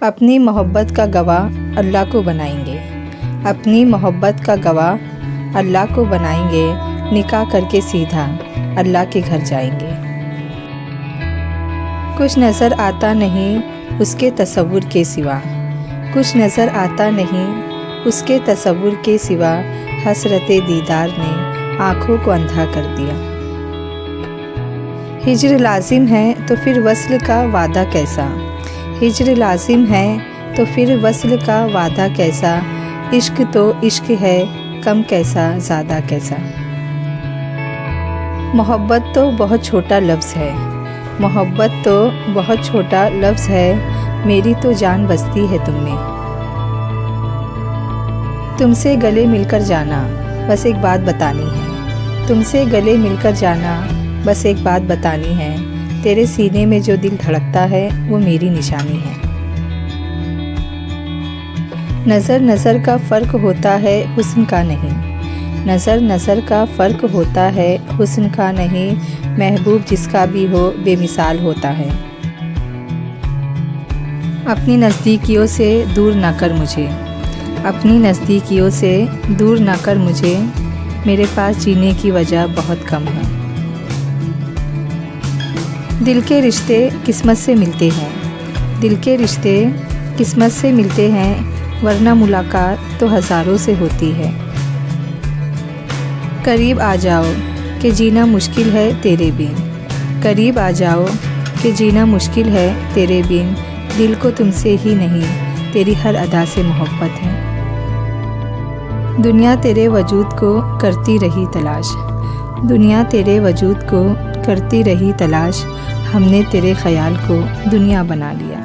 अपनी मोहब्बत का गवाह अल्लाह को बनाएंगे, अपनी मोहब्बत का गवाह अल्लाह को बनाएंगे। निकाह करके सीधा अल्लाह के घर जाएंगे। कुछ नज़र आता नहीं उसके तसव्वुर के सिवा, कुछ नज़र आता नहीं उसके तसव्वुर के सिवा। हसरते दीदार ने आँखों को अंधा कर दिया। हिज्र लाजिम है तो फिर वस्ल का वादा कैसा, हिज्र लाजिम है तो फिर वस्ल का वादा कैसा। इश्क तो इश्क है कम कैसा ज़्यादा कैसा। मोहब्बत तो बहुत छोटा लफ्ज़ है, मोहब्बत तो बहुत छोटा लफ्ज़ है। मेरी तो जान बसती है तुमने। तुमसे गले मिलकर जाना बस एक बात बतानी है, तुमसे गले मिलकर जाना बस एक बात बतानी है। तेरे सीने में जो दिल धड़कता है वो मेरी निशानी है। नज़र नज़र का फ़र्क होता है हुस्न का नहीं, नज़र नज़र का फ़र्क होता है हुस्न का नहीं। महबूब जिसका भी हो बेमिसाल होता है। अपनी नज़दीकियों से दूर ना कर मुझे, अपनी नज़दीकियों से दूर ना कर मुझे। मेरे पास जीने की वजह बहुत कम है। दिल के रिश्ते किस्मत से मिलते हैं, दिल के रिश्ते किस्मत से मिलते हैं, वरना मुलाकात तो हज़ारों से होती है। करीब आ जाओ कि जीना मुश्किल है तेरे बिन, करीब आ जाओ कि जीना मुश्किल है तेरे बिन। दिल को तुमसे ही नहीं तेरी हर अदा से मोहब्बत है। दुनिया तेरे वजूद को करती रही तलाश, दुनिया तेरे वजूद को करती रही तलाश। हमने तेरे ख़याल को दुनिया बना लिया।